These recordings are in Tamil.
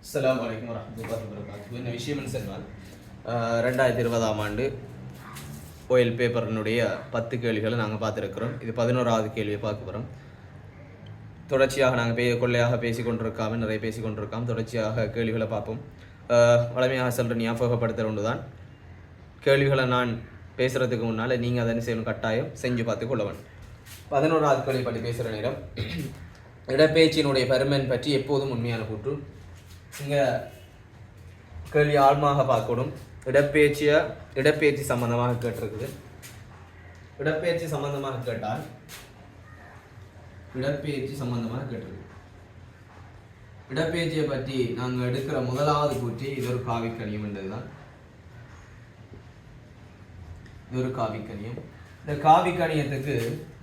அஸ்ஸலாமு அலைக்கும் வரஹ்மத்துல்லாஹி வபரகாத்துஹு. என்ன விஷயம்னு சொன்னால் 2020ஆம் ஆண்டு ஓஎல் பேப்பரினுடைய 10 கேள்விகளை நாங்கள் பார்த்துருக்கிறோம். இது 11வது கேள்வியை பார்க்க போகிறோம். தொடர்ச்சியாக நாங்கள் கொள்ளையாக பேசிக்கொண்டிருக்காமல் நிறைய பேசிக்கொண்டிருக்காமல் தொடர்ச்சியாக கேள்விகளை பார்ப்போம். வளமையாக சொல்கிற ஞாபகப்படுத்துகிற ஒன்று தான், கேள்விகளை நான் பேசுகிறதுக்கு முன்னால் நீங்கள் அதை செய்யணும், கட்டாயம் செஞ்சு பார்த்து கொள்ளவன். 11வது கேள்வி பற்றி பேசுகிற நேரம், இடப்பெயர்ச்சியினுடைய பெருமன் பற்றி எப்போதும் உண்மையான கூற்று. இங்கே கேள்வி ஆழமாக பார்க்கணும். இடப்பெயர்ச்சி சம்பந்தமாக கேட்டிருக்குது. இடப்பெயர்ச்சி சம்பந்தமாக கேட்டால் இடப்பெயர்ச்சியை பற்றி நாங்கள் எடுக்கிற முதலாவது கூற்றி இது ஒரு காவிக்கணியம் என்றதுதான். இது ஒரு காவிக்கணியம். இந்த காவிக்கணியத்துக்கு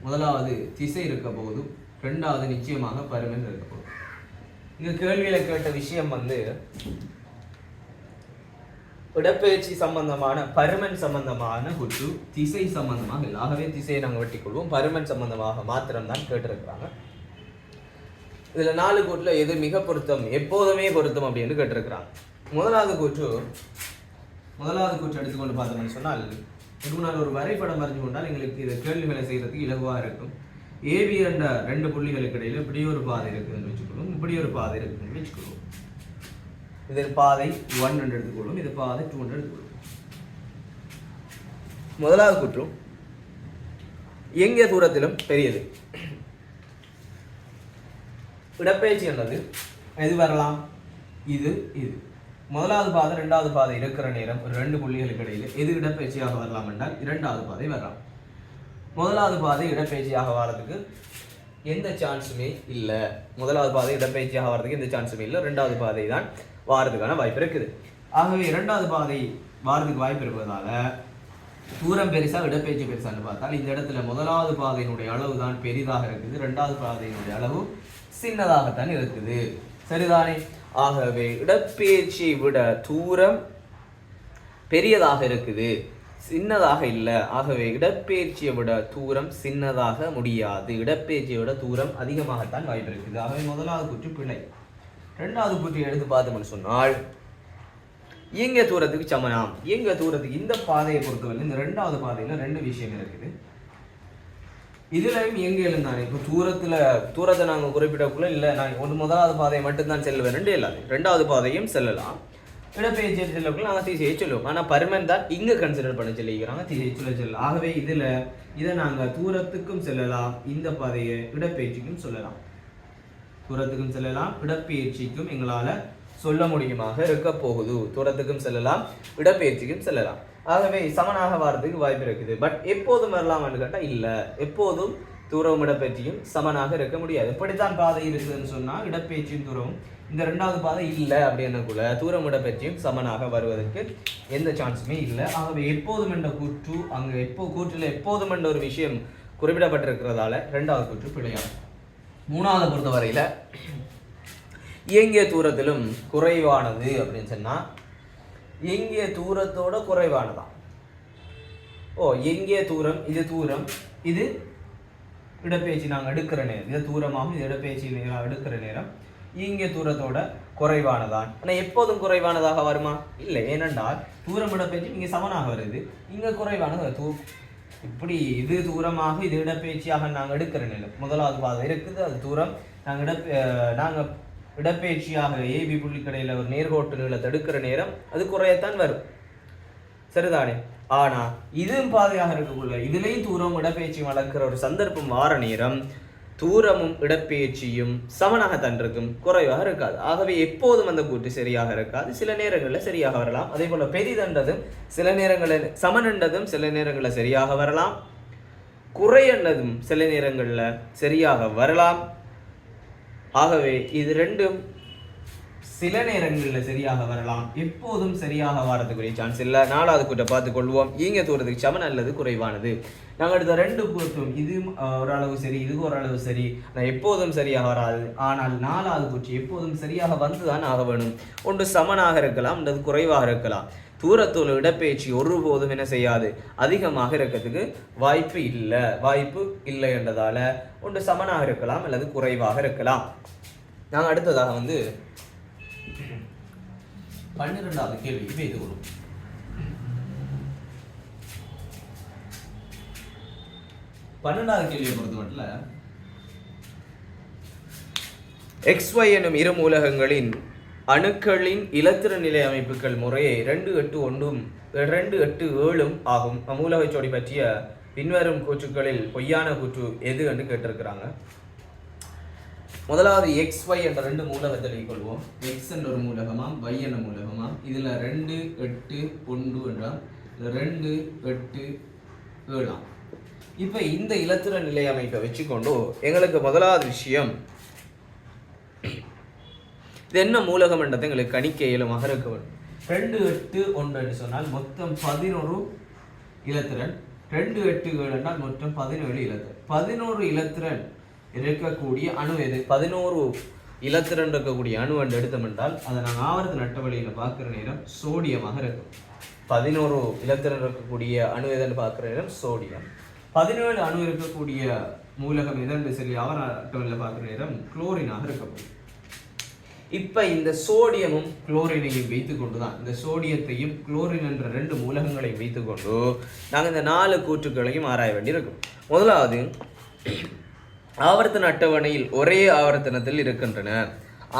முதலாவது திசை இருக்க போதும், ரெண்டாவது நிச்சயமாக பருமன் இருக்க போதும். இங்க கேள்வியில கேட்ட விஷயம் இடப்பெயர்ச்சி சம்பந்தமான பருமன் சம்பந்தமான குற்று, திசை சம்பந்தமாக இல்லை. ஆகவே திசையை நாங்கள் வெட்டிக்கொள்வோம். பருமன் சம்பந்தமாக மாத்திரம்தான் கேட்டிருக்கிறாங்க. இதுல 4 கூற்றுல எது மிக பொருத்தம், எப்போதுமே பொருத்தம் அப்படின்னு கேட்டிருக்கிறாங்க. முதலாவது கூற்று எடுத்துக்கொண்டு பார்த்தோம்னு சொன்னால், இதுக்கு முன்னால் ஒரு வரைபடம் வரைஞ்சு கொண்டால் எங்களுக்கு இது கேள்விகளை செய்யறதுக்கு இலகுவாக இருக்கும். ஏபி என்ற 2 புள்ளிகளுக்கு இடையில இப்படி ஒரு பாதை இருக்குதுன்னு வச்சுக்கொள்ளும், இப்படி ஒரு பாதை இருக்குதுன்னு வச்சுக்கொள்ளும். இது பாதை 1 என்று எடுத்துக்கொள்ளும், இது பாதை 2 என்று எடுத்துக்கொள்ளும். முதலாவது கூற்றும் எங்கே தூரத்திலும் பெரியது. இடப்பெயர்ச்சி என்னது எது வரலாம், இது முதலாவது பாதை 2வது பாதை இருக்கிற நேரம் ஒரு 2 புள்ளிகளுக்கு இடையில எது இடப்பெயர்ச்சியாக வரலாம் என்றால் 2வது பாதை வரலாம். முதலாவது பாதை இடப்பெயர்ச்சியாக வர்றதுக்கு எந்த சான்ஸுமே இல்லை. முதலாவது பாதை இடப்பெயர்ச்சியாக வர்றதுக்கு எந்த சான்ஸுமே இல்லை. 2வது பாதை தான் வாரதுக்கான வாய்ப்பு இருக்குது. ஆகவே 2வது பாதை வாரதுக்கு வாய்ப்பு இருப்பதால தூரம் பெருசா இடப்பெயர்ச்சி பெருசான்னு பார்த்தால் இந்த இடத்துல முதலாவது பாதையினுடைய அளவு தான் பெரிதாக இருக்குது, 2வது பாதையினுடைய அளவு சின்னதாகத்தான் இருக்குது. சரிதானே? ஆகவே இடப்பெயர்ச்சியை விட தூரம் பெரியதாக இருக்குது, சின்னதாக இல்லை. ஆகவே இடப்பெயர்ச்சியை விட தூரம் சின்னதாக முடியாது, இடப்பெயர்ச்சியை விட தூரம் அதிகமாகத்தான் வாய்ப்பு இருக்குது. ஆகவே முதலாவது கூற்று பிழை. 2வது கூற்றை எடுத்து பார்த்தோம்னு சொன்னால், இயங்கிய தூரத்துக்கு சமனாம். இயங்கிய தூரத்துக்கு இந்த பாதையை பொறுத்தவரை இந்த 2வது பாதையில 2 விஷயம் இருக்குது. இதுலையும் இயங்கியலும் தானே. இப்போ தூரத்தை நாங்கள் குறிப்பிடக்குள்ள இல்லை, நான் முதலாவது பாதையை மட்டும்தான் செல்லுவேன் ரெண்டு இல்லாது, 2வது பாதையும் செல்லலாம். இடப்பெயர்ச்சி செல்லக்குள்ள நாங்கள் திசையை சொல்லுவோம். ஆனால் பருமன் தான் இங்கே கன்சிடர் பண்ண சொல்லிக்கிறாங்க, திசையை சொல்லலாம். ஆகவே இதை நாங்கள் தூரத்துக்கும் செல்லலாம், இந்த பாதையை இடப்பெயர்ச்சிக்கும் சொல்லலாம். தூரத்துக்கும் செல்லலாம், இடப்பெயர்ச்சிக்கும் எங்களால் சொல்ல முடியுமாக இருக்க போகுது. தூரத்துக்கும் செல்லலாம், இடப்பெயர்ச்சிக்கும் செல்லலாம். ஆகவே சமனாக வர்றதுக்கு வாய்ப்பு இருக்குது. பட் எப்போதும் வரலாமான்னு கேட்டால் இல்லை, எப்போதும் தூரமும் இடப்பெயர்ச்சியும் சமனாக இருக்க முடியாது. எப்படித்தான் பாதை இருக்குதுன்னு சொன்னால் இடப்பெயர்ச்சியும் தூரமும் இந்த 2வது பாதை இல்லை அப்படின்னக்குள்ள தூரம் இடப்பெயர்ச்சியும் சமனாக வருவதற்கு எந்த சான்ஸுமே இல்லை. ஆகவே எப்போதும் என்ற கூற்று அங்கே கூற்றில் எப்போதும் என்ற ஒரு விஷயம் குறிப்பிடப்பட்டிருக்கிறதால 2வது கூற்று பிழையாகும். 3வது பொறுத்தவரையில் இயங்கிய தூரத்திலும் குறைவானது அப்படின்னு சொன்னால், எங்கிய தூரத்தோட குறைவானதான். எங்கிய தூரம், இது இடப்பெயர்ச்சி நாங்கள் எடுக்கிற நேரம், இது தூரமாகவும் இது இடப்பெயர்ச்சி எடுக்கிற நேரம் இங்கே தூரத்தோட குறைவானதான். ஆனால் எப்போதும் குறைவானதாக வருமா? இல்லை. ஏனென்றால் தூரம் இடப்பெயர்ச்சி இங்கே சமனாக வருது, இங்கே குறைவானது. இப்படி இது தூரமாக இது இடப்பெயர்ச்சியாக நாங்கள் எடுக்கிற நேரம், முதலாவது பாதை இருக்குது, அது தூரம். நாங்கள் இடப்பெயர்ச்சியாக ஏபி புள்ளிக்கடையில் ஒரு நேர்கோட்டு நீளத்தை எடுக்கிற நேரம் அது குறையத்தான் வரும். சரிதானே? ஆனா இதுவும் பாதையாக இருக்கக்குள்ள இதுலேயும் தூரம் இடப்பெயர்ச்சி வளர்க்கிற ஒரு சந்தர்ப்பம் வார நேரம் தூரமும் இடப்பெயர்ச்சியும் சமனாகத்தான் இருக்கும், குறைவாக இருக்காது. ஆகவே எப்போதும் அந்த கூற்று சரியாக இருக்காது, சில நேரங்களில் சரியாக வரலாம். அதே போல பெரிதண்டதும் சில நேரங்களில், சமனண்டதும் சில நேரங்களில் சரியாக வரலாம், குறையண்டதும் சில நேரங்களில் சரியாக வரலாம். ஆகவே இது 2ம் சில நேரங்களில் சரியாக வரலாம், எப்போதும் சரியாக வரதுக்குரிய சான்ஸ் இல்லை. 4வது கூற்றை பார்த்து கொள்வோம். இயங்கிய தூரத்துக்கு சமன் அல்லது குறைவானது. நாங்கள் எடுத்த 2 கூற்றும் இது ஓரளவு சரி, இது ஓரளவு சரி, எப்போதும் சரியாக வராது. ஆனால் 4வது கூற்று எப்போதும் சரியாக வந்துதான் ஆக வேணும். ஒன்று சமனாக இருக்கலாம், அல்லது குறைவாக இருக்கலாம். தூரத்தோடு இடப்பெயர்ச்சி ஒருபோதும் என்ன செய்யாது, அதிகமாக இருக்கிறதுக்கு வாய்ப்பு இல்லை என்றதால ஒன்று சமனாக இருக்கலாம் அல்லது குறைவாக இருக்கலாம். நாங்கள் அடுத்ததாக 12வது கேள்விக்கு செய்து கொள்ளும். பன்னெண்டாவது கேள்வியை பொறுத்த மட்டும் XY எனும் இரு மூலகங்களின் அணுக்களின் இலத்திர நிலை அமைப்புகள் முறையே 281 287 ஆகும். அம்மூலக ஜோடி பற்றிய பின்வரும் கூற்றுக்களில் பொய்யான கூற்று எது என்று கேட்டிருக்கிறாங்க. முதலாவது XY என்ற ரெண்டு மூலகத்தை கொள்வோம். X என்ற ஒரு மூலகமாம், Y என்ற மூலகமாம். இதுல 2 8 1 என்றால் 2 8 7. இப்ப இந்த இலத்திர நிலை அமைப்பை வச்சுக்கொண்டு எங்களுக்கு முதலாவது விஷயம் இது என்ன மூலகம் என்றதை எங்களுக்கு கணிக்க இயலுமாக இருக்க வேண்டும். 2 8 1 என்று சொன்னால் மொத்தம் 11 இலத்திரன், 2 8 7 என்றால் மொத்தம் 17 இலத்திரன். 11 இலத்திரன் இருக்கக்கூடிய அணு எது? 11 இலத்திரன் இருக்கக்கூடிய அணு என்று எடுத்தோம் என்றால் அதை நாங்கள் ஆவர்த்தன அட்டவணையில் பார்க்குற நேரம் சோடியமாக இருக்கும். 11 இலத்திரன் இருக்கக்கூடிய அணு எதுன்னு பார்க்குற நேரம் சோடியம். 17 அணு இருக்கக்கூடிய மூலகம் எதென்று சொல்லி ஆவர்த்தன அட்டவணையில் பார்க்குற நேரம் குளோரினாக இருக்கக்கூடிய. இப்ப இந்த சோடியமும் குளோரினையும் வைத்துக் கொண்டுதான், இந்த சோடியத்தையும் குளோரின் என்ற ரெண்டு மூலகங்களையும் வைத்துக்கொண்டு நாங்கள் இந்த 4 கூற்றுக்களையும் ஆராய வேண்டியிருக்கும். முதலாவது, ஆவர்த்தன அட்டவணையில் ஒரே ஆவர்த்தனத்தில் இருக்கின்றன.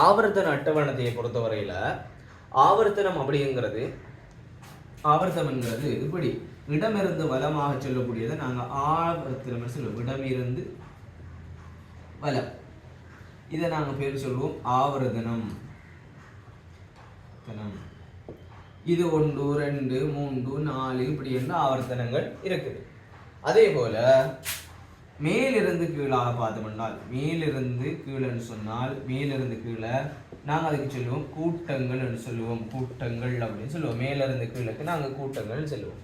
ஆவர்த்தன அட்டவணையை பொறுத்தவரையில ஆவர்த்தனம் அப்படிங்கிறது, ஆவர்த்தனம்ங்கிறது இப்படி இடமிருந்து வலமாக சொல்லக்கூடியதை நாங்கள் ஆவர்த்தனம் சொல்லுவோம். இடமிருந்து வலம், இதை நாங்கள் பேர் சொல்லுவோம் ஆவர்த்தனம். இது 1 2 3 4 இப்படி என்ற ஆவர்த்தனங்கள் இருக்குது. அதே போல மேலிருந்து கீழாக பார்த்தோம்னால், மேலிருந்து கீழன்னு சொன்னால் மேலிருந்து கீழே நாங்கள் அதுக்கு சொல்லுவோம் கூட்டங்கள் என்று சொல்லுவோம். கூட்டங்கள் அப்படின்னு சொல்லுவோம். மேலிருந்து கீழுக்கு நாங்கள் கூட்டங்கள் சொல்லுவோம்.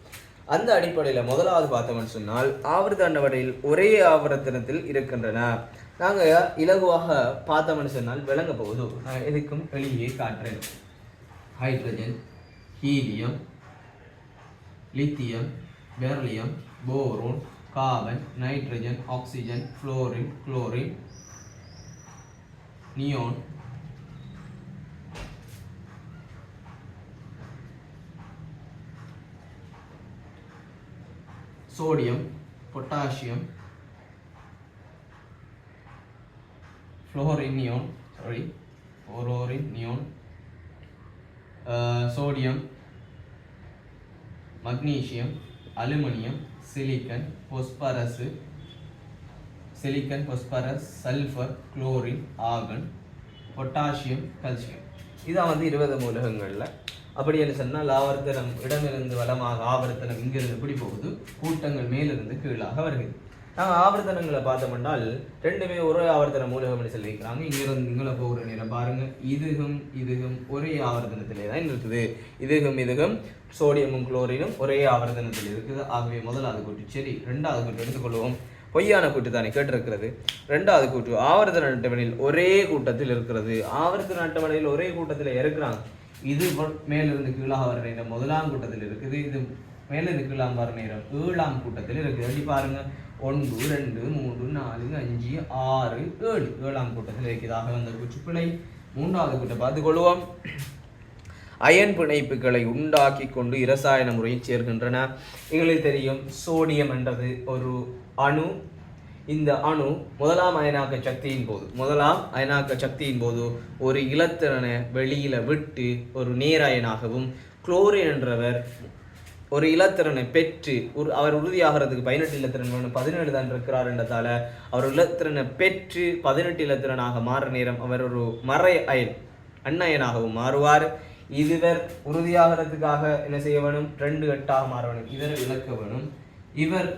அந்த அடிப்படையில் முதலாவது பார்த்தோம்னு சொன்னால் ஆவர்த்தன அட்டவணையில் ஒரே ஆவர்த்தனத்தில் இருக்கின்றன. நாங்கள் இலகுவாக பார்த்தோம்னு சொன்னால் விளங்க போகுது. நான் எதுக்கும் வெளியே காட்டுறேன். Hydrogen, helium, lithium, beryllium, boron, carbon, nitrogen, oxygen, fluorine, chlorine, neon, sodium, potassium, fluorine neon, fluorine neon, sodium, magnesium, aluminium, silicon, phosphorus, sulphur, chlorine, organ, potassium, calcium. இதான் 20 மூலகங்கள்ல. அப்படி என்று சொன்னால் ஆவர்த்தனம் இடமிருந்து வலமாக, ஆவர்த்தனம் இங்கிருந்து எப்படி போகுது, கூட்டங்கள் மேலிருந்து கீழாக வருகிறது. நாங்கள் ஆவர்த்தனங்களை பார்த்தோம்னால் ரெண்டுமே ஒரே ஆவர்த்தன மூலகம் என்று சொல்லியிருக்கிறாங்க. இங்கிருந்து இங்கே போகிற நேரம் பாருங்க, இதுகும் ஒரே ஆவர்த்தனத்திலே தான் இருக்குது. இதுகும் சோடியமும் குளோரினும் ஒரே ஆவர்த்தனத்தில் இருக்குது. ஆகவே முதலாவது கூட்டு சரி. 2வது கூட்டு எடுத்துக்கொள்வோம். பொய்யான கூட்டு தானே கேட்டிருக்கிறது. 2வது கூட்டு ஆவர்த்தன அட்டவணையில் ஒரே கூட்டத்தில் இருக்கிறது. ஆவர்த்தன அட்டவணையில் ஒரே கூட்டத்தில் இருக்கிறாங்க. இது மேலிருந்து கீழாக வர நேரம் 1ஆம் கூட்டத்தில் இருக்குது. இது மேலிருந்து கீழாக வர நேரம் 7ஆம் கூட்டத்தில் இருக்குது. எப்படி பாருங்க, 1 2 3 4 5 6 7 7ஆம் கூட்டத்தில் இருக்கிறதாக வந்த கூற்று பிழை. 3வது கூட்டை பார்த்துக் கொள்வோம். அயன் பிணைப்புகளை உண்டாக்கி கொண்டு இரசாயன முறையில் சேர்க்கின்றன. எங்களுக்கு தெரியும் சோடியம் என்றது ஒரு அணு. இந்த அணு முதலாம் அயனாக்க சக்தியின் போது ஒரு இலத்திரனை வெளியில விட்டு ஒரு நேரயனாகவும், குளோரின் என்றவர் ஒரு இலத்திரனை பெற்று அவர் உறுதியாகிறதுக்கு 18 இலத்திரன் வேணும், 17 தான் இருக்கிறார் என்றதால அவர் இலத்திரனை பெற்று 18 இலத்திரனாக மாறுற நேரம் அவர் ஒரு மறை அயன் அன்னயனாகவும் மாறுவார். இதுவர் உறுதியாகிறதுக்காக என்ன செய்ய வேணும், 2 8ஆக மாற வேணும். இவர் இழக்க வேணும். இவர்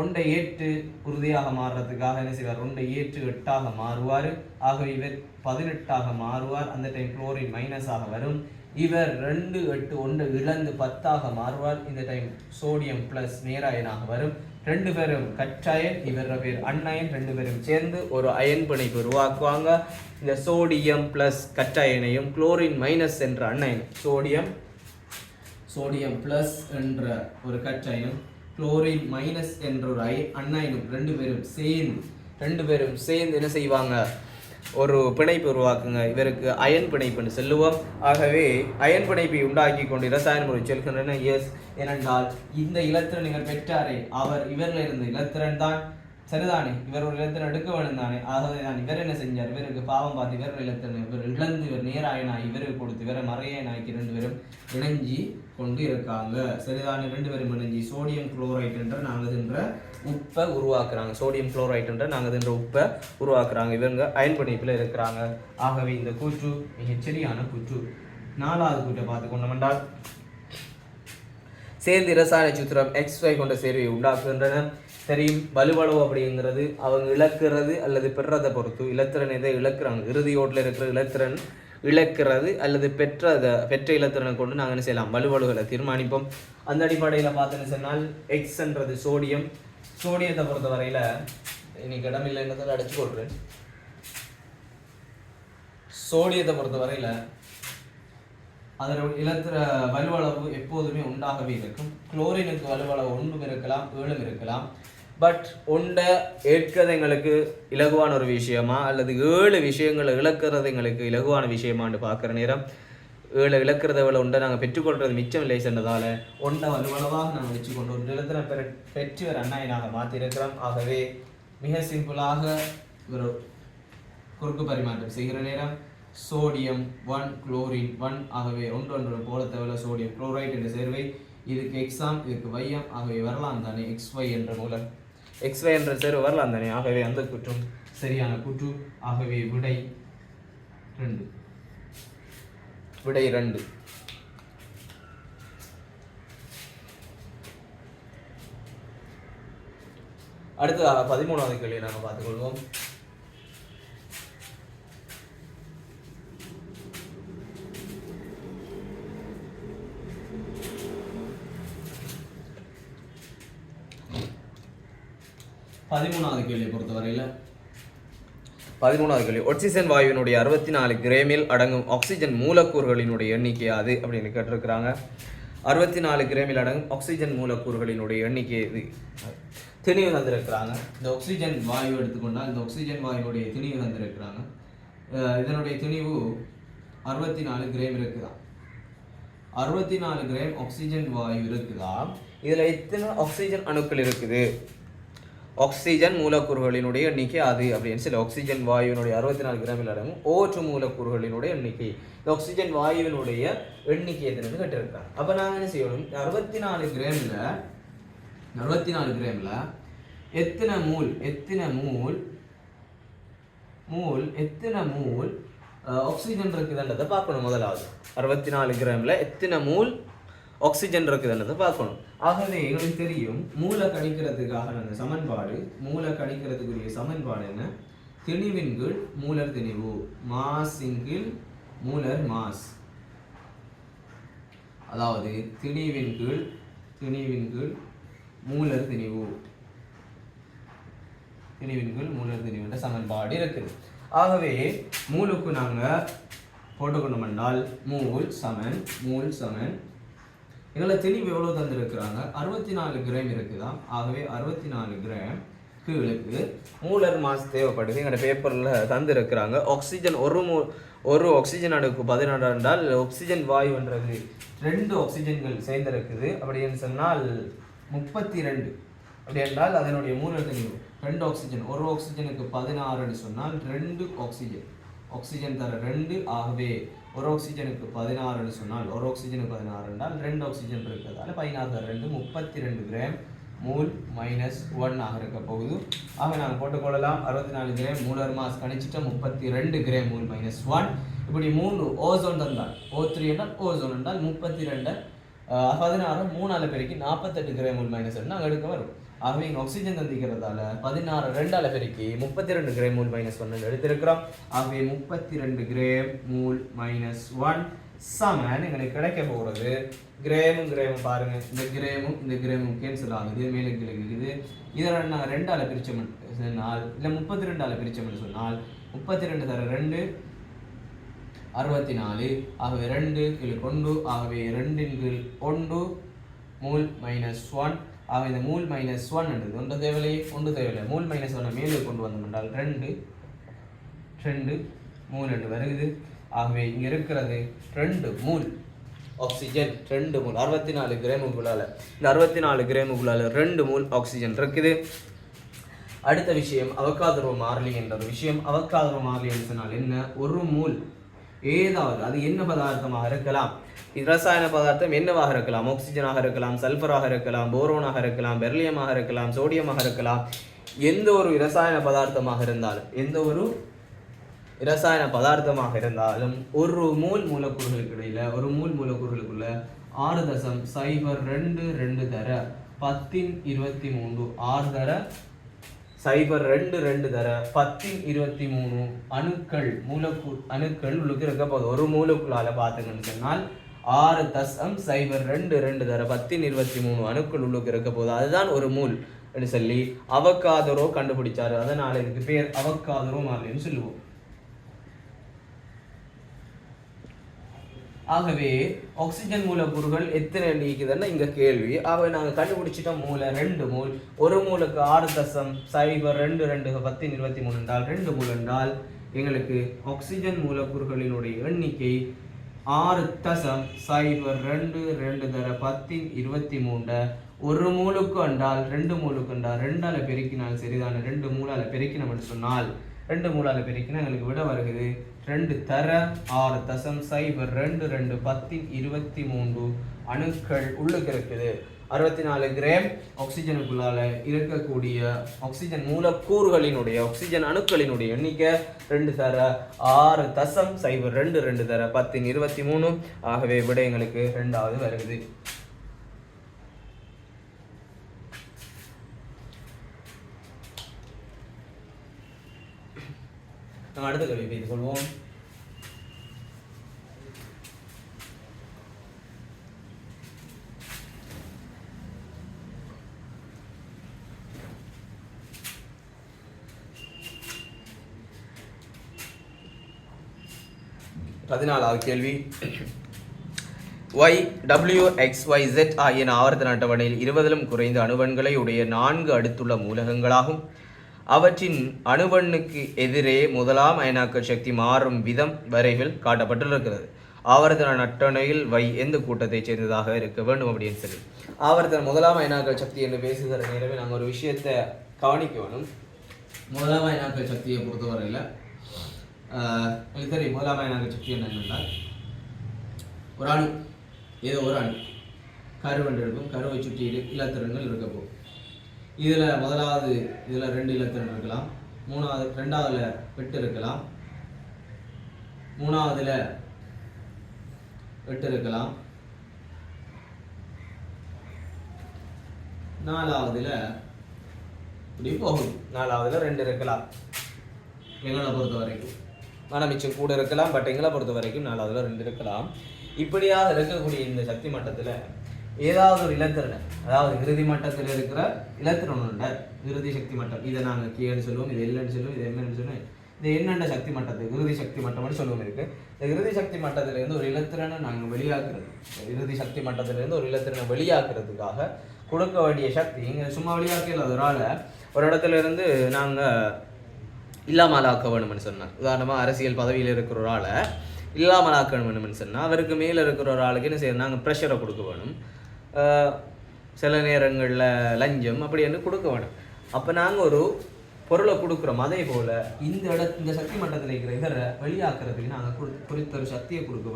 1 8 உறுதியாக மாறுறதுக்காக என்ன செய்வார், 1 8 8ஆக மாறுவார். ஆகவே இவர் 18ஆக மாறுவார். அந்த டைம் குளோரின் மைனஸாக வரும். இவர் 2 8 1 இழந்து 10ஆக மாறுவார். இந்த டைம் சோடியம் பிளஸ் நேராயனாக வரும். 2 பேரும் கற்றாயன், இவர பேர் அன்னயன். 2 பேரும் சேர்ந்து ஒரு அயன் பிணைப்பு உருவாக்குவாங்க. இந்த சோடியம் பிளஸ் கற்றாயனையும் குளோரின் மைனஸ் என்ற அன்னயன், சோடியம் பிளஸ் என்ற ஒரு கற்றாயனும் குளோரின் மைனஸ் என்ற ஒரு அன்னயனும் 2 பேரும் சேர்ந்து என்ன செய்வாங்க, ஒரு பிணைப்பு உருவாக்குங்க. இவருக்கு அயன் பிணைப்புன்னு சொல்லுவோம். ஆகவே அயன் பிணைப்பை உண்டாக்கி கொண்டு இரசாயன முறை செல்கின்றன. எஸ், ஏனென்றால் இந்த இலத்திரன் இவர் பெற்றாரே, இவரில் இருந்த இலத்திரன் தான் சரிதானே, இவர் ஒரு இலத்திரன் எடுக்க வேணும் தானே. ஆகவே தான் இவர் என்ன செஞ்சார், இவருக்கு பாவம் பார்த்து இவர் இலத்திரன் இவர் இழந்து இவர் நேராயனாய் இவருக்கு கொடுத்து இவரை மறையனாக்கி 2 பேரும் இணைஞ்சி கொண்டு இருக்காங்க. சரிதானே, 2 பேரும் இணைஞ்சி சோடியம் குளோரைட் என்ற நாங்கள் என்ற உப்பை உருவாக்குறாங்க. சோடியம் குளோரைட் என்ற நாங்கள் என்ற உப்பை உருவாக்குறாங்க. இவங்க அயன் பிணைப்பில் இருக்கிறாங்க. ஆகவே இந்த கூற்று மிகச்சரியான கூற்று. 4வது கூற்றை பார்த்து கொண்டோம். சேர்ந்து இரசாயன சூத்திரம் XY கொண்ட சேர்வையை உண்டாக்குகின்றன. தெரியும், வலுவளவு அப்படிங்கிறது அவங்க இழக்கிறது அல்லது பெற்றதை பொறுத்து. இலத்திரன் எதை இழக்கிறாங்க, இறுதி ஓட்டில் இருக்கிற இலத்திரன் இழக்கிறது அல்லது பெற்ற இலத்திரனை கொண்டு நாங்கள் என்ன செய்யலாம், வலுவளவுகளை தீர்மானிப்போம். அந்த அடிப்படையில் பார்த்தோன்னு சொன்னால் எக்ஸ்ன்றது சோடியம். சோடியத்தை பொறுத்த வரையில் இன்னைக்கு இடமில்லைன்றதை அடைச்சு கொள்றேன். சோடியத்தை பொறுத்த வரையில் அதோட இலத்திர வலுவளவு எப்போதுமே உண்டாகவே இருக்கும். குளோரினுக்கு வலுவளவு 1 இருக்கலாம், 7 இருக்கலாம். பட் ஒன்றை ஏற்கிறது எங்களுக்கு இலகுவான ஒரு விஷயமா அல்லது 7 விஷயங்களை இழக்கிறது எங்களுக்கு இலகுவான விஷயமான்னு பார்க்குற நேரம் 7 இழக்கிறத விட ஒன்றை நாங்கள் பெற்றுக்கொள்வது மிச்சம் இல்லை சென்றதால் ஒன்றை வலுவளவாக நாங்கள் வச்சுக்கொண்டு ஒரு நிலத்தின பெற்று ஒரு அண்ணாயினாக மாற்றிருக்கிறோம். ஆகவே மிக சிம்பிளாக ஒரு குறுக்கு பரிமாற்றம் செய்கிற நேரம் சோடியம் 1 குளோரின் 1. ஆகவே ஒன்று போல தேவையில்ல சோடியம் குளோரைட் என்ற சேர்வை. இதுக்கு எக்ஸாம், இதுக்கு வையம். ஆகவே வரலாம் தானே XY என்ற மூலம் XY என்ற சேர்வு வரலாம் தானே. ஆகவே அந்த குற்றும் சரியான குற்று. ஆகவே விடை 2. அடுத்ததாக 13வது கேள்வியை நாங்கள் பார்த்துக்கொள்வோம். பதிமூணாவது கேள்வியை பொறுத்தவரையில் 13வது கேள்வி, ஆக்சிஜன் வாயுவினுடைய 64 கிராமில் அடங்கும் ஆக்சிஜன் மூலக்கூறுகளினுடைய எண்ணிக்கை அது அப்படின்னு கேட்டிருக்கிறாங்க. 64 கிராமில் அடங்கும் ஆக்சிஜன் மூலக்கூறுகளினுடைய எண்ணிக்கை இது திணிவு தந்திருக்கிறாங்க. இந்த ஆக்சிஜன் வாயு எடுத்துக்கொண்டால் இந்த ஆக்சிஜன் வாயுனுடைய திணிவு தந்திருக்கிறாங்க. இதனுடைய திணிவு 64 கிராம் இருக்குதா. 64 கிராம் ஆக்சிஜன் வாயு இருக்குதா. இதில் எத்தனை ஆக்சிஜன் அணுக்கள் இருக்குது, ஆக்சிஜன் மூலக்கூறுகளினுடைய எண்ணிக்கை அது அப்படின்னு சொல்லி ஆக்சிஜன் வாயுவினுடைய 64 கிராமில் அடங்கும் O2 மூலக்கூறுகளினுடைய எண்ணிக்கை. இந்த ஆக்சிஜன் வாயுவினுடைய எண்ணிக்கை எத்தனை கேட்டிருக்காங்க. அப்போ நாங்கள் என்ன செய்யணும், 64 கிராமில் எத்தனை மூல் ஆக்சிஜன் இருக்குதுன்றதை பார்க்கணும். முதலாவது 64 கிராமில் எத்தனை மூல் ஆக்சிஜன் இருக்குதுன்றதை பார்க்கணும். ஆகவே எங்களுக்கு தெரியும் மூளை கணிக்கிறதுக்காக அந்த சமன்பாடு, மூளை கணிக்கிறதுக்குரிய சமன்பாடு என்ன, திணிவின் கீழ் மூலர் திணிவு, மாஸின் கீழ் மூலர் மாஸ். அதாவது திணிவின் கீழ் மூலர் திணிவு என்ற சமன்பாடு இருக்குது. ஆகவே மூலுக்கு நாங்கள் போட்டுக்கணும் என்றால் மூல் சமன் எங்களை தெளிவு எவ்வளோ தந்திருக்கிறாங்க, 64 கிராம் இருக்குதான். ஆகவே 64 கிராம் கீழுக்கு மூலர் மாஸ் தேவைப்படுது. எங்களோட பேப்பரில் தந்திருக்கிறாங்க. ஆக்சிஜன் ஒரு ஆக்சிஜன் அணுக்கு 16 என்றால் ஆக்சிஜன் வாயுன்றது 2 ஆக்சிஜன்கள் சேர்ந்திருக்குது. அப்படின்னு சொன்னால் 32. அப்படி என்றால் அதனுடைய மூலர் தெளிவு 2 ஆக்சிஜன். ஒரு ஆக்சிஜனுக்கு 16 சொன்னால் 2 ஆக்சிஜன் தர 2. ஆகவே ஒரு ஆக்சிஜனுக்கு 16 சொன்னால் ஒரு ஆக்சிஜனுக்கு 16 என்றால் 2 ஆக்சிஜன் இருக்கிறதால 16 தர 2 32 கிராம் மூல் -1 ஆக இருக்க போகுது. ஆக நாங்கள் போட்டுக்கொள்ளலாம் 64 கிராம் மூலர் மாஸ் கணிச்சிட்ட 32 கிராம் மூல் -1. இப்படி 3 ஓசோன் தந்தால் O3 என்றால் ஓசோன் என்றால் 32 16 3ஆல் பெருக்கி 48 கிராம் மூல் -1 நாங்கள் எடுக்க வரும். ஆகவே இங்கே ஆக்சிஜன் தந்திக்கிறதால 16 2ஆல் பெருக்கி 32 கிராம் மூல் -1 எடுத்திருக்கிறோம். ஆகவே 32 கிராம் மூல் -1 சமன் எங்களுக்கு கிடைக்க போகிறது. கிராமும் பாருங்க, இந்த கிராமும் கேன்சல் ஆகுது, மேலே கிழக்குது. இதில் நாங்கள் 2ஆல் பிரிச்சோம் சொன்னால் இல்லை 32ஆல் பிரிச்சோம்னு சொன்னால் 32 தர 2 64. ஆகவே 2 கீழ் 1. ஆகவே 2 கீழ் 1 மூல் -1. ஆக இந்த மூல் -1 என்றது ஒன்று தேவையில்லை. மூல் -1 மேலே கொண்டு வந்தோம் என்றால் 2 2 மூல் என்று வருகிறது. ஆகவே இங்க இருக்கிறது 2 மூல் ஆக்சிஜன். 2 மூல் 64 கிராமுக்குள்ளால, இந்த 64 கிராமுக்குள்ளால 2 மூல் ஆக்சிஜன் இருக்குது. அடுத்த விஷயம் அவகாட்ரோ மாறிலி என்ற ஒரு விஷயம். அவகாட்ரோ மாறிலி என்று சொன்னால் என்ன? ஒரு மூல் ஏதாவது, அது என்ன பதார்த்தமாக இருக்கலாம், ரசாயன பதார்த்தம் என்னவாக இருக்கலாம், ஆக்சிஜனாக இருக்கலாம், சல்பராக இருக்கலாம், போரோனாக இருக்கலாம், பெர்லியமாக இருக்கலாம், சோடியமாக இருக்கலாம். எந்த ஒரு ரசாயன பதார்த்தமாக இருந்தாலும் ஒரு மூல் மூலக்கூறுகளுக்கு இடையில, ஒரு மூல் மூலக்கூறுகளுக்குள்ள 6.022 தர 1023 6 தர 022 தர 1023 அணுக்கள் அணுக்கள் உள்ளுக்கு இருக்க போகுது. ஒரு மூலக்குள்ளால பார்த்தீங்கன்னு சொன்னால் 6.022 தர 1023 அணுக்கள் உள்ளுக்கு இருக்க போகுது. அதுதான் ஒரு மூல் என்று சொல்லி அவகாட்ரோ கண்டுபிடிச்சாரு. அதனால இதுக்கு பேர் அவகாட்ரோ மாறிலின்னு சொல்லுவோம். ஆகவே ஆக்சிஜன் மூலக்கூறுகள் எத்தனை நீக்குதுன்னா இங்க கேள்வி. ஆகவே நாங்கள் கண்டுபிடிச்சிட்டோம் மூல 2 மூல். ஒரு மூலுக்கு 6.022 1023 என்றால் 2 மூல் என்றால் எங்களுக்கு ஆக்சிஜன் மூலக்கூறுகளினுடைய எண்ணிக்கை 6.022 தர 1023. ஒரு மூலுக்கு என்றால் 2 மூலுக்கு என்றால் 2ஆல பெருக்கினால் சரிதான, 2 மூலால பெருக்கினோம் என்று சொன்னால் 2 மூலால பெருக்கினா எங்களுக்கு விட வருகிறது 2 தர 6.022 1023 அணுக்கள் உள்ளுக்கு இருக்குது. 64 கிராம் ஆக்சிஜனுக்குள்ளால இருக்கக்கூடிய ஆக்சிஜன் மூலக்கூறுகளினுடைய ஆக்சிஜன் அணுக்களினுடைய எண்ணிக்கை 2 தர 6.022 தர 1023. ஆகவே விட எங்களுக்கு 2வது வருகிறது. அடுத்த கேள்வி பேசிக் கொள்வோம். பதினாலாவது கேள்வி. YWXYZ ஆகிய ஆவர்த்தன அட்டவணையில் 20லும் குறைந்த அணுவன்களை உடைய 4 அடுத்துள்ள மூலகங்களாகும். அவற்றின் அணுவண்ணுக்கு எதிரே முதலாம் அயனாக்க சக்தி மாறும் விதம் வரைவில் காட்டப்பட்டிருக்கிறது. ஆவர்த்தன அட்டவணையில் எந்த கூட்டத்தை சேர்ந்ததாக இருக்க வேண்டும் அப்படின்னு சொல்லி ஆவர்த்தன முதலாம் அயனாக்க சக்தி என்று பேசுகிற நேரமே நாங்கள் ஒரு விஷயத்தை கவனிக்க வேணும். முதலாம் அயனாக்க சக்தியை பொறுத்தவரையில் எனக்கு தெரியும். முதலாம் அயனாக்க சக்தி என்னென்னால் ஒரு அணு, ஏதோ ஒரு அணு கருவண்டு இருக்கும், கருவை சுற்றி இலத்திரன்கள் இருக்க போகும். இதில் முதலாவது இதில் 2 இலத்திரன் இருக்கலாம், ரெண்டாவதுல 8 இருக்கலாம், மூணாவதுல 8 இருக்கலாம், நாலாவதுல இப்படி போகும். நாலாவதுல 2 இருக்கலாம் எங்களை பொறுத்த வரைக்கும். மனமிச்சம் கூட இருக்கலாம், பட் எங்களை பொறுத்த வரைக்கும் நாலாவதுல 2 இருக்கலாம். இப்படியாக இருக்கக்கூடிய இந்த சக்தி மட்டத்தில் ஏதாவது ஒரு இலத்திரன், அதாவது இறுதி மட்டத்தில் இருக்கிற இலத்திரனோட இறுதி சக்தி மட்டம், இதை நாங்கள் கேன்னு சொல்லுவோம், இது எல்லுன்னு சொல்லுவோம், இது எம்என்னு சொல்லுவோம். இது என்னென்ன சக்தி மட்டத்துக்கு இறுதி சக்தி மட்டம்னு சொல்லுவோம் இருக்கு. இந்த இறுதி சக்தி மட்டத்திலிருந்து ஒரு இலத்திரனை நாங்கள் வெளியாக்குறது, இறுதி சக்தி மட்டத்திலிருந்து ஒரு இலத்திரனை வெளியாக்குறதுக்காக கொடுக்க வேண்டிய சக்தி இங்கே சும்மா வெளியாக்கல. அதனால ஒரு இடத்துல இருந்து நாங்கள் இல்லாமலாக்க வேணும்னு சொன்னார். உதாரணமாக அரசியல் பதவியில் இருக்கிற ஒரு ஆளை இல்லாமலாக்க வேணும்னு சொன்னால் அவருக்கு மேலே இருக்கிற ஒரு ஆளுக்கு என்ன செய்யணும், நாங்கள் ப்ரெஷரை கொடுக்க வேணும், சில நேரங்களில் லஞ்சம் அப்படி என்று கொடுக்க வேணும். அப்போ நாங்கள் ஒரு பொருளை கொடுக்குறோம். அதே போல் இந்த சக்தி மட்டத்தில் இருக்கிற இதரை வெளியாக்குறதுக்கு நாங்கள் குறித்த ஒரு சக்தியை கொடுக்க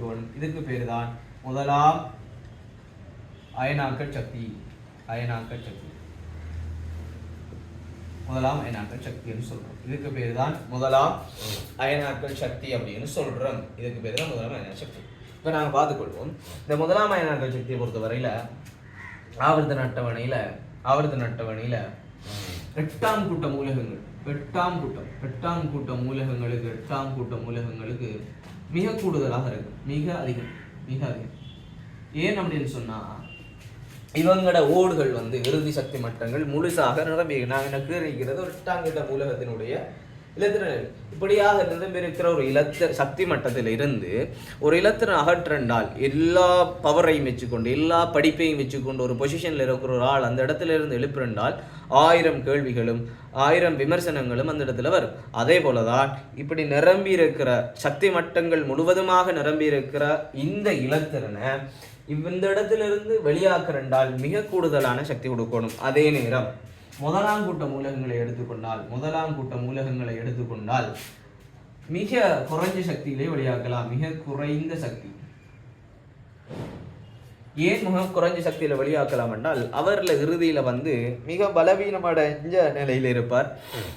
வேணும், இதுக்கு பேர் தான் முதலாம் அயனாக்கல் சக்தி. முதலாம் அயனாக்கல் சக்தின்னு சொல்கிறோம். இதுக்கு பேர் தான் முதலாம் அயனாக்கல் சக்தி அப்படின்னு சொல்கிறோம். இதுக்கு பேர் தான் முதலாம் அயனாக்கல் சக்தி. இப்போ நாங்கள் பார்த்துக்கொள்வோம். இந்த முதலாம் அயனாக்கல் சக்தியை பொறுத்த வரையில் ஆவர்த்தன அட்டவணையில் 8ஆம் கூட்ட மூலகங்கள், 8ஆம் கூட்ட மூலகங்களுக்கு மிக கூடுதலாக இருக்கு, மிக அதிகம். ஏன் அப்படின்னு சொன்னால் இவங்களோட ஓடுகள் இறுதி சக்தி மட்டங்கள் முழுசாக நிரம்பி நாங்கள் கீழிக்கிறது 8ஆம் கூட்ட மூலகத்தினுடைய இலத்திரன் இப்படியாக இருக்கிற ஒரு சக்தி மட்டத்தில் இருந்து ஒரு இலத்திரன் அகற்றண்டால் எல்லா பவரையும் வச்சுக்கொண்டு எல்லா படிப்பையும் வச்சுக்கொண்டு ஒரு பொசிஷனில் இருக்கிற ஒரு ஆள் அந்த இடத்துல இருந்து எழுப்பிருந்தால் 1000 கேள்விகளும் 1000 விமர்சனங்களும் அந்த இடத்துல வரும். அதே போலதான் இப்படி நிரம்பி இருக்கிற சக்தி மட்டங்கள் முழுவதுமாக நிரம்பி இருக்கிற இந்த இலத்திரனை இந்த இடத்துல இருந்து வெளியாக்குறண்டால் மிக கூடுதலான சக்தி கொடுக்கணும். அதே நேரம் முதலாம் கூட்ட மூலகங்களை எடுத்துக்கொண்டால் மிக குறைஞ்ச சக்தியிலே வெளியாக்கலாம். மிக குறைந்த சக்தி. ஏன் மிக குறைஞ்ச சக்தியில வெளியாக்கலாம் என்றால் அவர்ல இறுதியில மிக பலவீனமடைஞ்ச நிலையில இருப்பார்.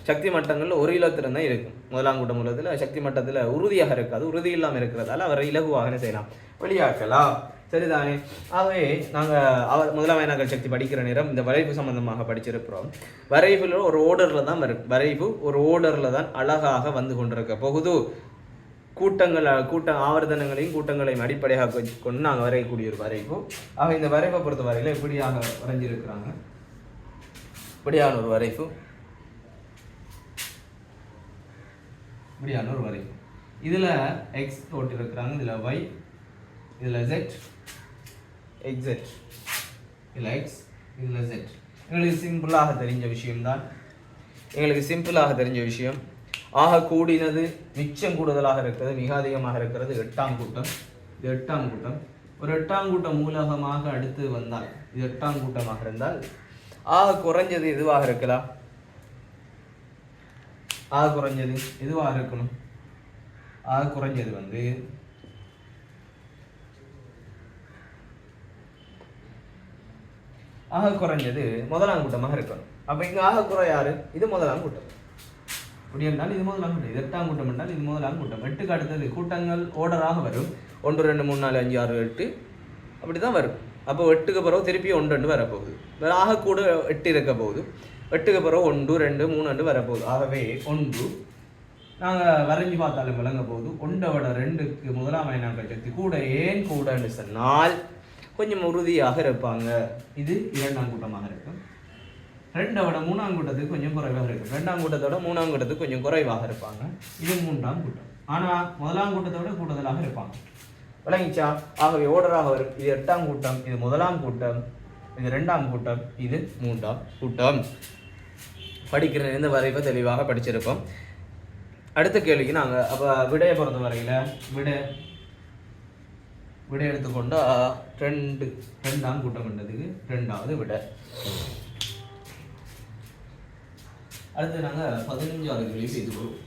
சக்தி மட்டங்கள்ல ஒரு இலத்திரம் தான் இருக்கும். முதலாம் கூட்ட மூலத்துல சக்தி மட்டத்துல உறுதியாக இருக்காது. உறுதி இல்லாமல் இருக்கிறதால அவரை இலகுவாக செய்யலாம், வெளியாக்கலாம். சரிதானே? ஆகவே நாங்கள் முதலாம் அயனாக்கல் சக்தி படிக்கிற நேரம் இந்த வரைவு சம்பந்தமாக படிச்சிருக்கிறோம். வரைவில் ஒரு ஓர்டரில் தான் வரும். வரைவு ஒரு ஓர்டரில் தான் அழகாக வந்து கொண்டிருக்க போகுது. ஆவர்த்தனங்களையும் கூட்டங்களையும் அடிப்படையாக கொண்டு நாங்கள் வரையக்கூடிய ஒரு வரைவு. ஆக இந்த வரைவை பொறுத்த வரையில் இப்படியாக வரைஞ்சிருக்கிறாங்க. இப்படியான ஒரு வரைவு, இப்படியான ஒரு வரைவு. இதில் எக்ஸ் போட்டிருக்கிறாங்க, இதில் ஒய், இதில் ஜெட், எக்ஸெட், இதில் எக்ஸ், இதில் ஜெட். எங்களுக்கு சிம்பிளாக தெரிஞ்ச விஷயம் ஆக கூடினது மிச்சம் கூடுதலாக இருக்கிறது, மிக அதிகமாக இருக்கிறது 8ஆம் கூட்டம். இது 8ஆம் கூட்டம். ஒரு 8ஆம் கூட்டம் மூலகமாக அடுத்து வந்தால் இது 8ஆம் கூட்டமாக இருந்தால் ஆக குறைஞ்சது எதுவாக இருக்கலாம்? ஆக குறைஞ்சது எதுவாக இருக்கணும்? ஆக குறைஞ்சது ஆக குறைஞ்சது முதலாம் கூட்டமாக இருக்கணும். அப்ப இங்க ஆக குறை யாரு? இது முதலாம் கூட்டம். அப்படி என்றால் இது முதலாம் கூட்டம். இது 8ஆம் கூட்டம் என்றால் இது முதலாம் கூட்டம். 8க்கு அடுத்தது கூட்டங்கள் ஓர்டராக வரும். 1 2 3 4 5 6 8 அப்படிதான் வரும். அப்போ 8க்கு பிறகு திருப்பி 1 2 வரப்போகுது. ஆக கூட 8 இருக்க போகுது. 8க்கு பிறகு 1 2 3 2 வரப்போகுது. ஆகவே 1 நாங்கள் வரைஞ்சி பார்த்தாலும் விளங்க போகுது. 1 விட 2க்கு முதலாம் அயனாக்கல் சக்தி கூட. ஏன் கூடன்னு சொன்னால் கொஞ்சம் உறுதியாக இருப்பாங்க. இது 2ஆம் கூட்டமாக இருக்கும். 2 விட 3ஆம் கூட்டத்துக்கு கொஞ்சம் குறைவாக இருக்கும். 2ஆம் கூட்டத்தோட 3ஆம் கூட்டத்துக்கு கொஞ்சம் குறைவாக இருப்பாங்க. இது 3ஆம் கூட்டம். ஆனால் முதலாம் கூட்டத்தோட கூடுதலாக இருப்பாங்க. விளங்கிச்சா? ஆகவே ஓர்டராக வரும். இது 8ஆம் கூட்டம், இது முதலாம் கூட்டம், இது 2ஆம் கூட்டம், இது 3ஆம் கூட்டம். படிக்கிற இந்த வரைவை தெளிவாக படிச்சிருப்போம். அடுத்த கேள்விக்கு நாங்கள் அப்போ விடையை பொறுத்த வரையில் விடை எடுத்துக்கொண்டா 2ஆம் கூட்டம் என்றதுக்கு 2வது விடை. அடுத்து நாங்கள் 15வது கேள்வி செய்து கொள்வோம்.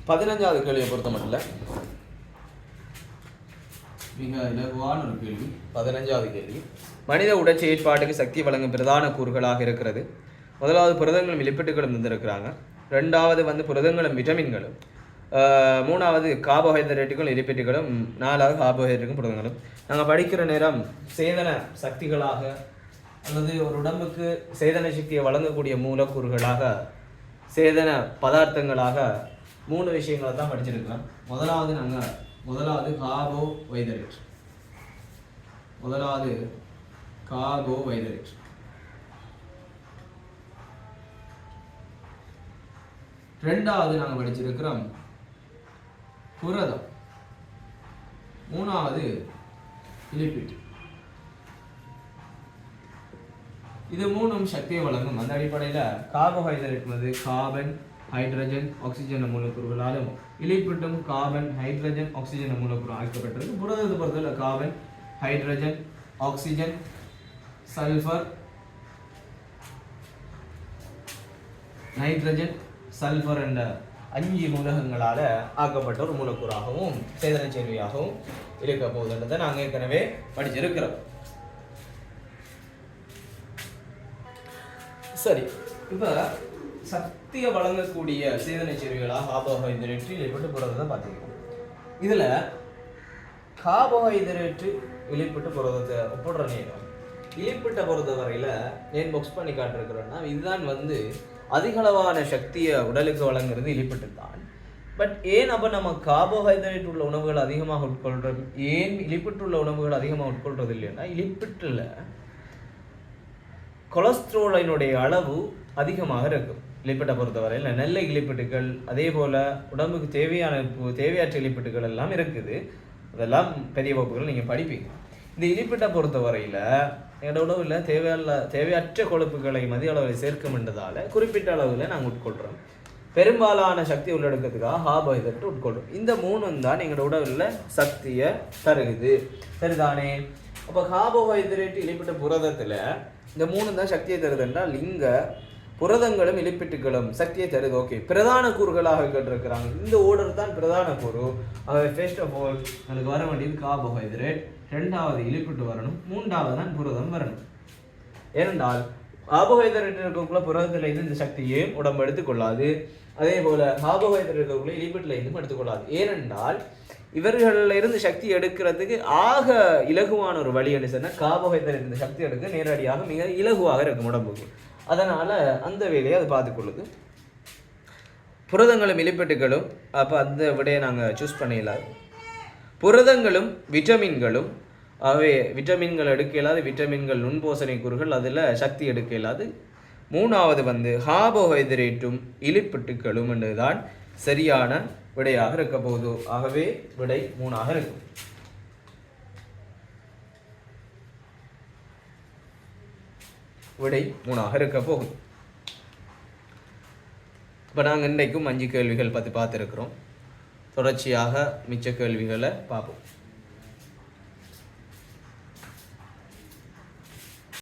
பதினஞ்சாவது கேள்வியை பொறுத்த மட்டும் மிக இலகுவான ஒரு கேள்வி. 15வது கேள்வி. மனித உடல் செயற்பாட்டுக்கு சக்தி வழங்கும் பிரதான கூறுகளாக இருக்கிறது. முதலாவது புரதங்களும் லிப்பிட்டுகளும் இருந்திருக்கிறாங்க. 2வது புரதங்களும் விட்டமின்களும். 3வது கார்போஹைட்ரேட்டுகளும் லிப்பிட்டுகளும். 4வது கார்போஹைட்ரேட்டுக்கும் புரதங்களும். நாங்கள் படிக்கிற நேரம் சேதன சக்திகளாக அல்லது ஒரு உடம்புக்கு சேதன சக்தியை வழங்கக்கூடிய மூலக்கூறுகளாக, சேதன பதார்த்தங்களாக 3 விஷயங்களை தான் படிச்சிருக்கிறோம். முதலாவது கார்போஹைட்ரேட். கார்போஹைட்ரேட். 2வது நாங்கள் படிச்சிருக்கிறோம் புரதம். 3வது லிப்பிட். இது 3ம் சக்தியை வழங்கும். அந்த அடிப்படையில் கார்போஹைட்ரேட் கார்பன், ஹைட்ரஜன், ஆக்சிஜன் மூலக்கூறுகளாலும், லிப்பிட்டும் கார்பன், ஹைட்ரஜன், ஆக்சிஜன் மூலக்கூறு ஆக்கப்பட்டிருக்கு. புரதத்தை பொறுத்தவரை carbon, hydrogen, oxygen, sulphur, nitrogen, sulphur என்ற 5 மூலகங்களால் ஆக்கப்பட்ட ஒரு மூலக்கூறாகவும் சேதன சேர்வையாகவும் இருக்க போகுதுன்றதை நாங்கள் ஏற்கனவே படிச்சிருக்கிறோம். சரி, இப்போ சக்தியை வழங்கக்கூடிய சேதன சேர்வைகளாக கார்போஹைட்ரேட்டு வெளிப்பட்டு புரதத்தை பார்த்துக்கிறோம். இதில் கார்போஹைட்ரேட்டு வெளிப்பட்டு புரதத்தை ஒப்பிடுற நேரம் இலிப்பிட்ட பொறுத்த வரையில் ஏன் பாக்ஸ் பண்ணி காட்டிருக்கிறோன்னா இதுதான் அதிகளவான சக்தியை உடலுக்கு வழங்குறது இலிப்பிட்டு தான். பட் ஏன் அப்போ நம்ம கார்போஹைட்ரேட் உள்ள உணவுகள் அதிகமாக உட்கொள்கிறோம், ஏன் இலிப்பிட்டுள்ள உணவுகள் அதிகமாக உட்கொள்றது இல்லைன்னா, இலிப்பிட்டில் கொலஸ்ட்ரோலினுடைய அளவு அதிகமாக இருக்கும். இலிப்பிட்டை பொறுத்தவரையில் நல்ல இலிப்பிட்டுகள், அதே போல் உடம்புக்கு தேவையற்ற இலிப்பிட்டுகள் எல்லாம் இருக்குது. அதெல்லாம் பெரிய வகுப்புகள் நீங்கள் படிப்பீங்க. இந்த இலிப்பிட்டை பொறுத்தவரையில் என்னோட உணவில் தேவையற்ற கொழுப்புகளை மதிய அளவில் சேர்க்கும் என்றதால் குறிப்பிட்ட அளவில் நாங்கள் உட்கொள்கிறோம். பெரும்பாலான சக்தி உள்ளடக்கத்துக்காக கார்போஹைட்ரேட் உட்கொள்கிறோம். இந்த மூணும் தான் எங்களோட உடலில் சக்தியை தருகுது. சரிதானே? அப்போ கார்போஹைட்ரேட் இலிப்பிட்ட புரதத்தில் இந்த மூணு தான் சக்தியை தருது என்றால் இங்கே புரதங்களும் இலிப்பிட்டுகளும் சக்தியை தருது. ஓகே, பிரதான கூறுகளாக கேட்டிருக்கிறாங்க. இந்த ஓர்டர் தான் பிரதான கூறு. ஃபர்ஸ்ட் ஆஃப் ஆல் அதுக்கு வர வேண்டியது கார்போஹைட்ரேட், ரெண்டாவது இலிப்பிட்டு வரணும், மூன்றாவது தான் புரதம் வரணும். ஏனென்றால் கார்போஹைட்ரேட் இருக்கக்குள்ள புரதத்தில் இருந்து இந்த சக்தியையும் உடம்பு எடுத்துக்கொள்ளாது. அதே போல கார்போஹைட்ரேட் இருக்கக்குள்ள இலிப்பிட்டில் இருந்தும் எடுத்துக்கொள்ளாது. ஏனென்றால் இவர்களில் இருந்து சக்தி எடுக்கிறதுக்கு ஆக இலகுவான ஒரு வழி என்ன சொன்னால் கார்போஹைட்ரேட் இருந்து சக்தி எடுக்க நேரடியாக மிக இலகுவாக இருக்கும் உடம்புக்கு. அதனால் அந்த வேலையை அது பார்த்துக்கொள்ளுது. புரதங்களும் இலிப்பிட்டுகளும் அப்போ அந்த விடையை நாங்கள் சூஸ் பண்ணிடலாம். புரதங்களும் விட்டமின்களும், ஆகவே விட்டமின்கள் எடுக்க இயலாது, விட்டமின்கள் நுண்போசனை கூறுகள், அதில் சக்தி எடுக்க இயலாது. மூணாவது கார்போஹைட்ரேட்டும் இலிப்பிட்டுகளும் என்றுதான் சரியான விடையாக இருக்க போகுது. ஆகவே விடை 3ஆக இருக்கும். விடை 3ஆக இருக்க போகுது. இப்போ நாங்கள் இன்றைக்கும் 5 கேள்விகள் பற்றி பார்த்துருக்குறோம். தொடர்ச்சியாக மிச்ச கேள்விகளை பார்ப்போம்.